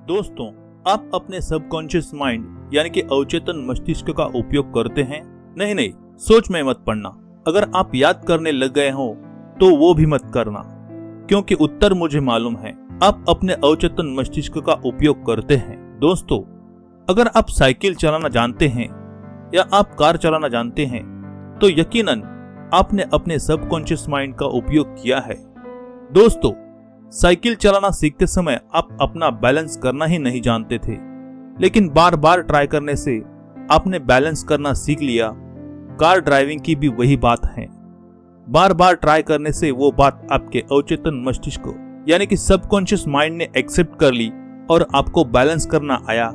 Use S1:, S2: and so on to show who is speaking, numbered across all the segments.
S1: दोस्तों, आप अपने सबकॉन्शियस माइंड यानी कि अवचेतन मस्तिष्क का उपयोग करते हैं? नहीं, सोच में मत पड़ना। अगर आप याद करने लग गए हो तो वो भी मत करना, क्योंकि उत्तर मुझे मालूम है। आप अपने अवचेतन मस्तिष्क का उपयोग करते हैं। दोस्तों, अगर आप साइकिल चलाना जानते हैं या आप कार चलाना जानते हैं तो यकीनन आपने अपने सबकॉन्शियस माइंड का उपयोग किया है। दोस्तों, साइकिल चलाना सीखते समय आप अपना बैलेंस करना ही नहीं जानते थे, लेकिन बार बार ट्राई करने से आपने बैलेंस करना सीख लिया। कार ड्राइविंग की भी वही बात है। बार बार ट्राई करने से वो बात आपके अवचेतन मस्तिष्क यानी कि सबकॉन्शियस माइंड ने एक्सेप्ट कर ली और आपको बैलेंस करना आया।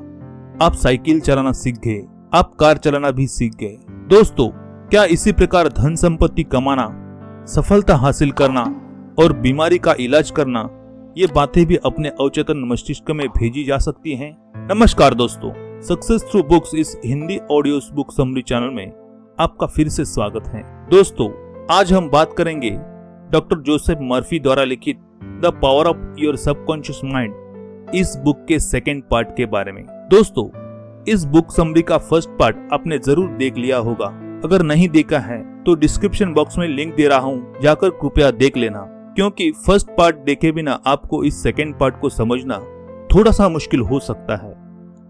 S1: आप साइकिल चलाना सीख गए, आप कार चलाना भी सीख गए। दोस्तों, क्या इसी प्रकार धन संपत्ति कमाना, सफलता हासिल करना और बीमारी का इलाज करना, ये बातें भी अपने अवचेतन मस्तिष्क में भेजी जा सकती हैं? नमस्कार दोस्तों, सक्सेस थ्रू बुक्स इस Hindi audio book summary channel में आपका फिर से स्वागत है। दोस्तों, आज हम बात करेंगे डॉक्टर जोसेफ मर्फी द्वारा लिखित the power of your subconscious mind इस बुक के सेकेंड पार्ट के बारे में। दोस्तों, इस बुक समरी का फर्स्ट पार्ट आपने जरूर देख लिया होगा। अगर नहीं देखा है तो डिस्क्रिप्शन बॉक्स में लिंक दे रहा हूँ, जाकर कृपया देख लेना, क्योंकि फर्स्ट पार्ट देखे बिना आपको इस सेकेंड पार्ट को समझना थोड़ा सा मुश्किल हो सकता है,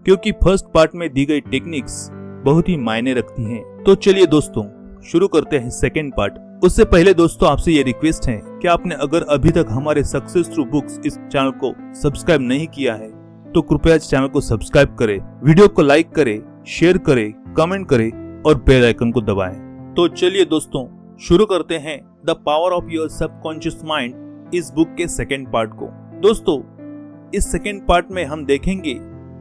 S1: क्योंकि फर्स्ट पार्ट में दी गई टेक्निक्स बहुत ही मायने रखती हैं। तो चलिए दोस्तों, शुरू करते हैं सेकेंड पार्ट। उससे पहले दोस्तों, आपसे ये रिक्वेस्ट है कि आपने अगर अभी तक हमारे सक्सेस थ्रू बुक्स इस चैनल को सब्सक्राइब नहीं किया है तो कृपया इस चैनल को सब्सक्राइब करें, वीडियो को लाइक करें, शेयर करें, कमेंट करें और बेल आइकन को दबाएं। तो चलिए दोस्तों, शुरू करते हैं the power of your subconscious mind इस बुक के सेकेंड पार्ट को। दोस्तों, इस सेकेंड पार्ट में हम देखेंगे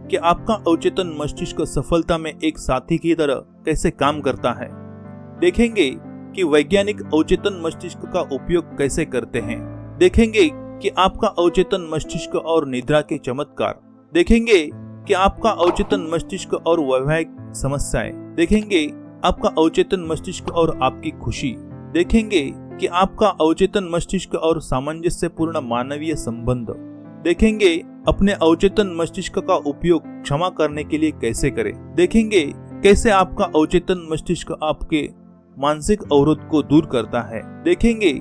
S1: कि आपका अवचेतन मस्तिष्क सफलता में एक साथी की तरह कैसे काम करता है। देखेंगे कि वैज्ञानिक अवचेतन मस्तिष्क का उपयोग कैसे करते हैं। देखेंगे कि आपका अवचेतन मस्तिष्क और निद्रा के चमत्कार। देखेंगे कि आपका अवचेतन मस्तिष्क और वैवाहिक समस्याएं। देखेंगे आपका अवचेतन मस्तिष्क और आपकी खुशी। देखेंगे कि आपका अवचेतन मस्तिष्क और सामंजस्यपूर्ण मानवीय संबंध। देखेंगे अपने अवचेतन मस्तिष्क का उपयोग क्षमा करने के लिए कैसे करें। देखेंगे कैसे आपका अवचेतन मस्तिष्क आपके मानसिक अवरोध को दूर करता है। देखेंगे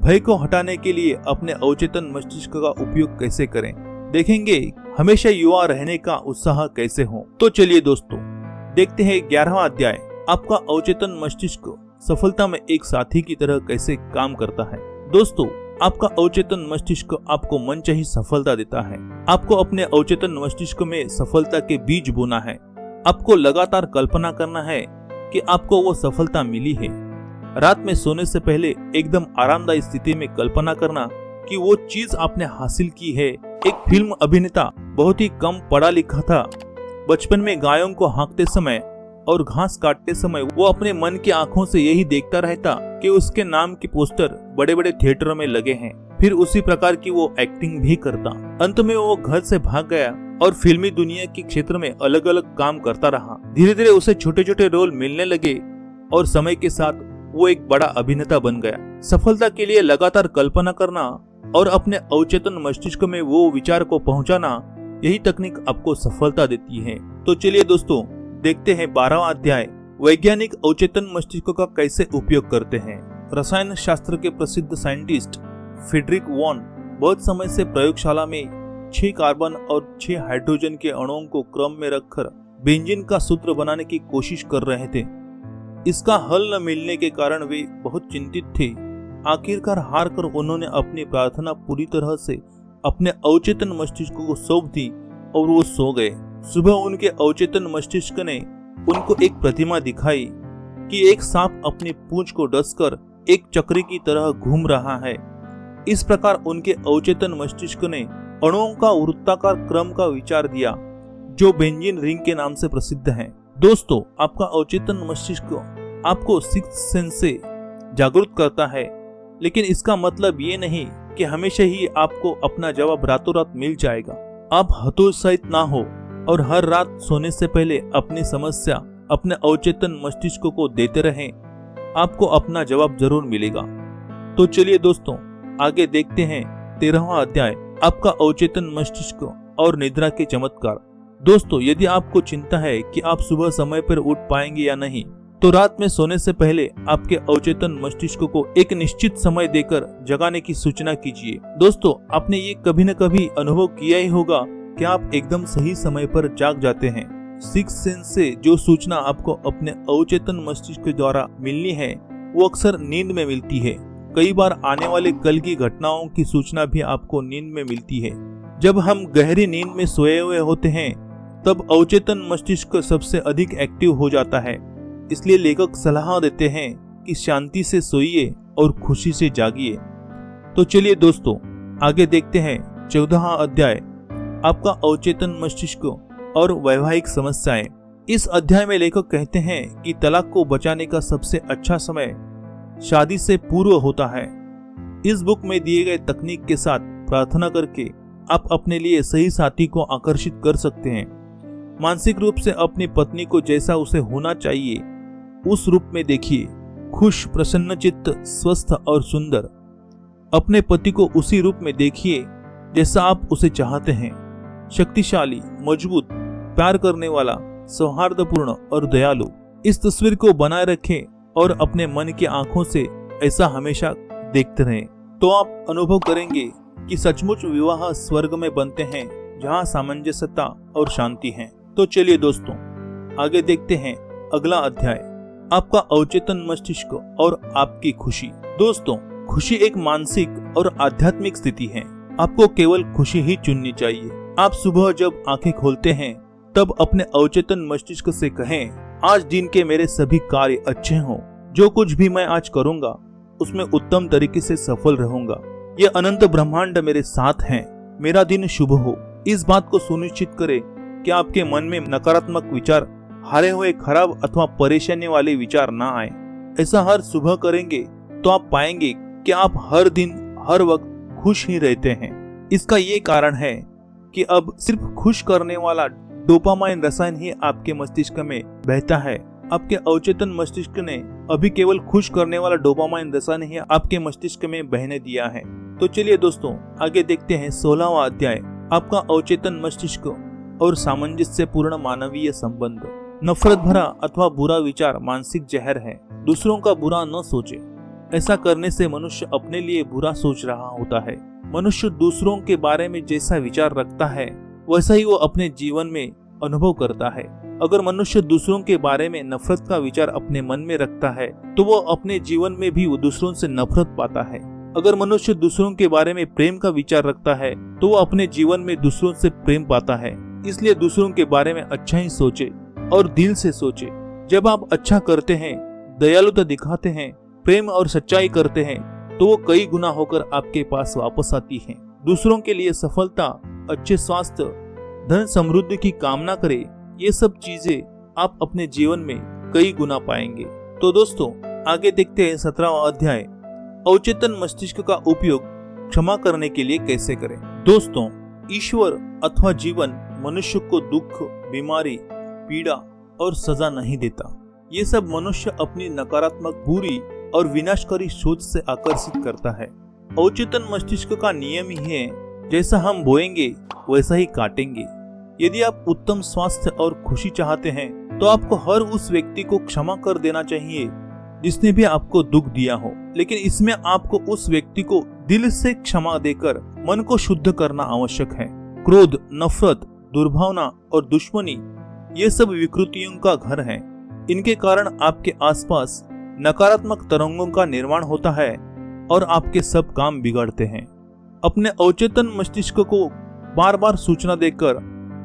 S1: भय को हटाने के लिए अपने अवचेतन मस्तिष्क का उपयोग कैसे करें। देखेंगे हमेशा युवा रहने का उत्साह कैसे हो। तो चलिए दोस्तों, देखते हैं 11वां अध्याय, आपका अवचेतन मस्तिष्क सफलता में एक साथी की तरह कैसे काम करता है। दोस्तों, आपका अवचेतन मस्तिष्क आपको मनचाही सफलता देता है। आपको अपने अवचेतन मस्तिष्क में सफलता के बीज बोना है। आपको लगातार कल्पना करना है कि आपको वो सफलता मिली है। रात में सोने से पहले एकदम आरामदायी स्थिति में कल्पना करना कि वो चीज आपने हासिल की है। एक फिल्म अभिनेता बहुत ही कम पढ़ा लिखा था। बचपन में गायों को हाँकते समय और घास काटते समय वो अपने मन की आंखों से यही देखता रहता कि उसके नाम के पोस्टर बड़े बड़े थिएटरों में लगे हैं। फिर उसी प्रकार की वो एक्टिंग भी करता। अंत में वो घर से भाग गया और फिल्मी दुनिया के क्षेत्र में अलग अलग काम करता रहा। धीरे धीरे उसे छोटे छोटे रोल मिलने लगे और समय के साथ वो एक बड़ा अभिनेता बन गया। सफलता के लिए लगातार कल्पना करना और अपने अवचेतन मस्तिष्क में वो विचार को पहुंचाना, यही तकनीक आपको सफलता देती है। तो चलिए दोस्तों, देखते हैं 12वां अध्याय, वैज्ञानिक अवचेतन मस्तिष्क का कैसे उपयोग करते हैं। रसायन शास्त्र के प्रसिद्ध साइंटिस्ट फ्रेडरिक वॉन बहुत समय से प्रयोगशाला में 6 कार्बन और 6 हाइड्रोजन के अणुओं को क्रम में रखकर बेंजीन का सूत्र बनाने की कोशिश कर रहे थे। इसका हल न मिलने के कारण वे बहुत चिंतित थे। आखिरकार हार कर उन्होंने अपनी प्रार्थना पूरी तरह से अपने अवचेतन मस्तिष्क को सौंप दी और वो सो गए। सुबह उनके अवचेतन मस्तिष्क ने उनको एक प्रतिमा दिखाई कि एक सांप अपनी पूंछ को डसकर एक चक्री की तरह घूम रहा है। इस प्रकार उनके अवचेतन मस्तिष्क ने अणुओं का वृत्ताकार क्रम का विचार दिया, जो बेंजीन रिंग के नाम से प्रसिद्ध है। दोस्तों, आपका अवचेतन मस्तिष्क आपको सिक्स्थ सेंस से जागरूक करता है, लेकिन इसका मतलब ये नहीं कि हमेशा ही आपको अपना जवाब रातों रात मिल जाएगा। आप हतोत्साहित ना हो और हर रात सोने से पहले अपनी समस्या अपने अवचेतन मस्तिष्क को देते रहें। आपको अपना जवाब जरूर मिलेगा। तो चलिए दोस्तों, आगे देखते हैं 13वां अध्याय, आपका अवचेतन मस्तिष्क और निद्रा के चमत्कार। दोस्तों, यदि आपको चिंता है कि आप सुबह समय पर उठ पाएंगे या नहीं, तो रात में सोने से पहले आपके अवचेतन मस्तिष्क को एक निश्चित समय देकर जगाने की सूचना कीजिए। दोस्तों, आपने ये कभी न कभी अनुभव किया ही होगा कि आप एकदम सही समय पर जाग जाते हैं। सिक्स सेंस से जो सूचना आपको अपने अवचेतन मस्तिष्क द्वारा मिलनी है, वो अक्सर नींद में मिलती है। कई बार आने वाले कल की घटनाओं की सूचना भी आपको नींद में मिलती है। जब हम गहरी नींद में सोए हुए होते हैं, तब अवचेतन मस्तिष्क सबसे अधिक एक्टिव हो जाता है। इसलिए लेखक सलाह देते हैं कि शांति से सोइए और खुशी से जागिए। तो चलिए दोस्तों, आगे देखते हैं 14वां अध्याय, आपका अवचेतन मस्तिष्क और वैवाहिक समस्याएं। इस अध्याय में लेखक कहते हैं कि तलाक को बचाने का सबसे अच्छा समय शादी से पूर्व होता है। इस बुक में दिए गए तकनीक के साथ प्रार्थना करके आप अपने लिए सही साथी को आकर्षित कर सकते हैं। मानसिक रूप से अपनी पत्नी को जैसा उसे होना चाहिए उस रूप में देखिए, खुश, प्रसन्नचित्त, स्वस्थ और सुंदर। अपने पति को उसी रूप में देखिए जैसा आप उसे चाहते हैं, शक्तिशाली, मजबूत, प्यार करने वाला, सौहार्दपूर्ण और दयालु। इस तस्वीर को बनाए रखें और अपने मन की आंखों से ऐसा हमेशा देखते रहें, तो आप अनुभव करेंगे कि सचमुच विवाह स्वर्ग में बनते हैं जहां सामंजस्यता और शांति है। तो चलिए दोस्तों, आगे देखते हैं अगला अध्याय, आपका अवचेतन मस्तिष्क और आपकी खुशी। दोस्तों, खुशी एक मानसिक और आध्यात्मिक स्थिति है। आपको केवल खुशी ही चुननी चाहिए। आप सुबह जब आंखें खोलते हैं, तब अपने अवचेतन मस्तिष्क से कहें, आज दिन के मेरे सभी कार्य अच्छे हों, जो कुछ भी मैं आज करूंगा उसमें उत्तम तरीके से सफल रहूंगा। ये अनंत ब्रह्मांड मेरे साथ हैं, मेरा दिन शुभ हो। इस बात को सुनिश्चित करें कि आपके मन में नकारात्मक विचार, हारे हुए, खराब अथवा परेशानी वाले विचार ना आए। ऐसा हर सुबह करेंगे तो आप पाएंगे कि आप हर दिन हर वक्त खुश ही रहते हैं। इसका ये कारण है कि अब सिर्फ खुश करने वाला डोपामाइन रसायन ही आपके मस्तिष्क में बहता है। आपके अवचेतन मस्तिष्क ने अभी केवल खुश करने वाला डोपामाइन रसायन ही आपके मस्तिष्क में बहने दिया है। तो चलिए दोस्तों, आगे देखते हैं 16वां अध्याय, आपका अवचेतन मस्तिष्क और सामंजस्यपूर्ण मानवीय संबंध। नफरत भरा अथवा बुरा विचार मानसिक जहर है। दूसरों का बुरा न सोचे। ऐसा करने से मनुष्य अपने लिए बुरा सोच रहा होता है। मनुष्य दूसरों के बारे में जैसा विचार रखता है, वैसा ही वो अपने जीवन में अनुभव करता है। अगर मनुष्य दूसरों के बारे में नफरत का विचार अपने मन में रखता है, तो वो अपने जीवन में भी वो दूसरों से नफरत पाता है। अगर मनुष्य दूसरों के बारे में प्रेम का विचार रखता है, तो वो अपने जीवन में दूसरों से प्रेम पाता है। इसलिए दूसरों के बारे में अच्छा ही सोचे और दिल से सोचे। जब आप अच्छा करते हैं, दयालुता दिखाते हैं, प्रेम और सच्चाई करते हैं, तो वो कई गुना होकर आपके पास वापस आती है। दूसरों के लिए सफलता, अच्छे स्वास्थ्य, धन समृद्धि की कामना करें। ये सब चीजें आप अपने जीवन में कई गुना पाएंगे। तो दोस्तों, आगे देखते हैं 17वां अध्याय, अवचेतन मस्तिष्क का उपयोग क्षमा करने के लिए कैसे करें। दोस्तों, ईश्वर अथवा जीवन मनुष्य को दुख, बीमारी, पीड़ा और सजा नहीं देता। ये सब मनुष्य अपनी नकारात्मक, बुरी और विनाशकारी सोच से आकर्षित करता है। अवचेतन मस्तिष्क का नियम ही है, जैसा हम बोएंगे वैसा ही काटेंगे। यदि आप उत्तम स्वास्थ्य और खुशी चाहते हैं, तो आपको हर उस व्यक्ति को क्षमा कर देना चाहिए जिसने भी आपको दुख दिया हो। लेकिन इसमें आपको उस व्यक्ति को दिल से क्षमा देकर मन को शुद्ध करना आवश्यक है। क्रोध, नफरत, दुर्भावना और दुश्मनी, ये सब विकृतियों का घर है। इनके कारण आपके आसपास नकारात्मक तरंगों का निर्माण होता है और आपके सब काम बिगड़ते हैं। अपने अवचेतन मस्तिष्क को बार बार सूचना देकर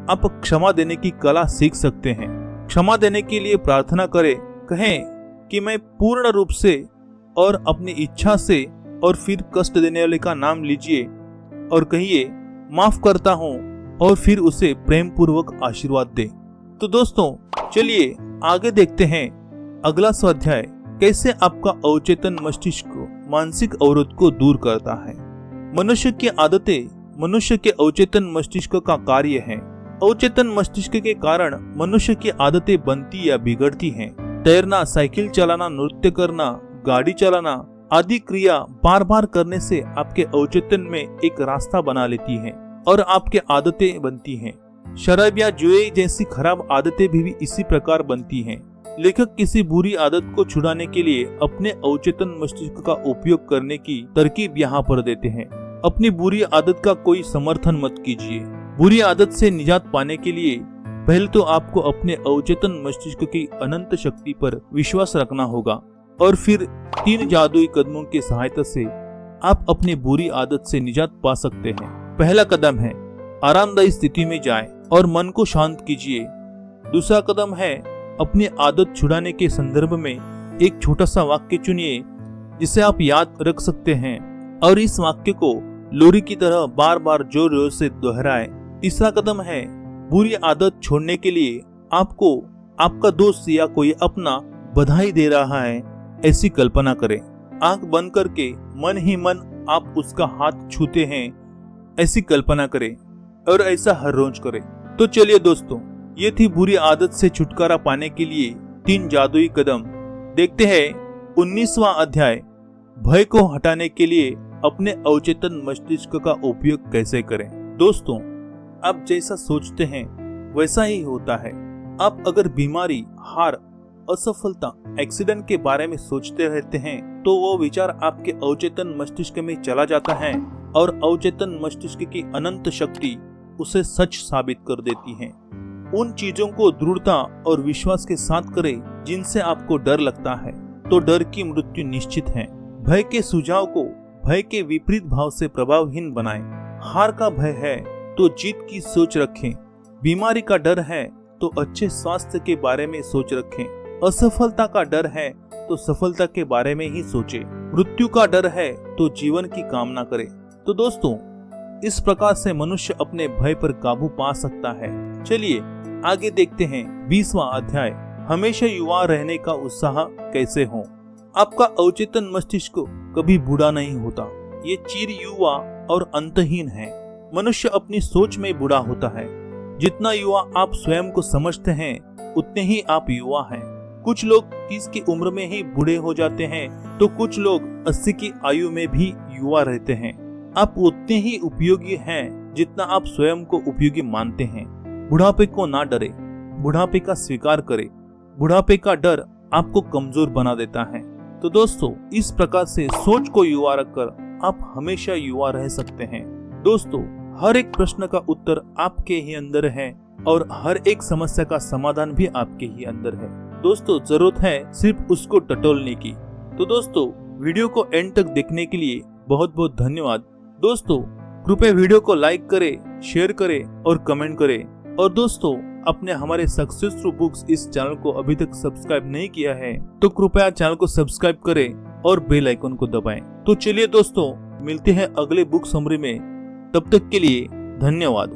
S1: आप क्षमा देने की कला सीख सकते हैं। क्षमा देने के लिए प्रार्थना करें, कहें कि मैं पूर्ण रूप से और अपनी इच्छा से, और फिर कष्ट देने वाले का नाम लीजिए और कहिए माफ करता हूँ, और फिर उसे प्रेम पूर्वक आशीर्वाद दें। तो दोस्तों, चलिए आगे देखते हैं अगला स्वाध्याय, कैसे आपका अवचेतन मस्तिष्क मानसिक अवरोध को दूर करता है। मनुष्य की आदतें मनुष्य के अवचेतन मस्तिष्क का कार्य है। अवचेतन मस्तिष्क के कारण मनुष्य की आदतें बनती या बिगड़ती हैं। तैरना, साइकिल चलाना, नृत्य करना, गाड़ी चलाना आदि क्रिया बार बार करने से आपके अवचेतन में एक रास्ता बना लेती है। और आपके आदतें बनती हैं। शराब या जुए जैसी खराब आदतें भी इसी प्रकार बनती हैं। लेखक किसी बुरी आदत को छुड़ाने के लिए अपने अवचेतन मस्तिष्क का उपयोग करने की तरकीब यहाँ पर देते हैं। अपनी बुरी आदत का कोई समर्थन मत कीजिए। बुरी आदत से निजात पाने के लिए पहले तो आपको अपने अवचेतन मस्तिष्क की अनंत शक्ति पर विश्वास रखना होगा और फिर 3 जादुई कदमों की सहायता से आप अपनी बुरी आदत से निजात पा सकते हैं। पहला कदम है आरामदायी स्थिति में जाएं और मन को शांत कीजिए। दूसरा कदम है अपनी आदत छुड़ाने के संदर्भ में एक छोटा सा वाक्य चुनिए जिसे आप याद रख सकते हैं और इस वाक्य को लोरी की तरह बार बार जोर जोर से दोहराएं। तीसरा कदम है बुरी आदत छोड़ने के लिए आपको आपका दोस्त या कोई अपना बधाई दे रहा है ऐसी कल्पना करें। आंख बंद करके मन ही मन आप उसका हाथ छूते हैं ऐसी कल्पना करें और ऐसा हर रोज करें। तो चलिए दोस्तों, ये थी बुरी आदत से छुटकारा पाने के लिए 3 जादुई कदम। देखते हैं 19वां अध्याय, भय को हटाने के लिए अपने अवचेतन मस्तिष्क का उपयोग कैसे करें। दोस्तों, आप जैसा सोचते हैं वैसा ही होता है। आप अगर बीमारी, हार, असफलता, एक्सीडेंट के बारे में सोचते रहते हैं तो वो विचार आपके अवचेतन मस्तिष्क में चला जाता है और अवचेतन मस्तिष्क की अनंत शक्ति उसे सच साबित कर देती है। उन चीजों को दृढ़ता और विश्वास के साथ करें जिनसे आपको डर लगता है, तो डर की मृत्यु निश्चित है। भय के सुझाव को भय के विपरीत भाव से प्रभावहीन बनाएं। हार का भय है तो जीत की सोच रखें। बीमारी का डर है तो अच्छे स्वास्थ्य के बारे में सोच रखें। असफलता का डर है तो सफलता के बारे में ही सोचें। मृत्यु का डर है तो जीवन की कामना करें। तो दोस्तों, इस प्रकार से मनुष्य अपने भय पर काबू पा सकता है। चलिए आगे देखते हैं 20वां अध्याय, हमेशा युवा रहने का उत्साह कैसे हो। आपका अवचेतन मस्तिष्क कभी बूढ़ा नहीं होता। ये चिर युवा और अंतहीन है। मनुष्य अपनी सोच में बूढ़ा होता है। जितना युवा आप स्वयं को समझते हैं उतने ही आप युवा हैं। कुछ लोग 30 की उम्र में ही बूढ़े हो जाते हैं तो कुछ लोग 80 की आयु में भी युवा रहते हैं। आप उतने ही उपयोगी हैं जितना आप स्वयं को उपयोगी मानते हैं। बुढ़ापे को ना डरे, बुढ़ापे का स्वीकार करें। बुढ़ापे का डर आपको कमजोर बना देता है। तो दोस्तों, इस प्रकार से सोच को युवा रखकर आप हमेशा युवा रह सकते हैं। दोस्तों, हर एक प्रश्न का उत्तर आपके ही अंदर है और हर एक समस्या का समाधान भी आपके ही अंदर है। दोस्तों, जरूरत है सिर्फ उसको टटोलने की। तो दोस्तों, वीडियो को एंड तक देखने के लिए बहुत बहुत धन्यवाद। दोस्तों, कृपया वीडियो को लाइक करें, शेयर करें और कमेंट करें। और दोस्तों, आपने हमारे सक्सेस थ्रू बुक्स इस चैनल को अभी तक सब्सक्राइब नहीं किया है तो कृपया चैनल को सब्सक्राइब करें और बेल आइकन को दबाएं। तो चलिए दोस्तों, मिलते हैं अगले बुक समरी में। तब तक के लिए धन्यवाद।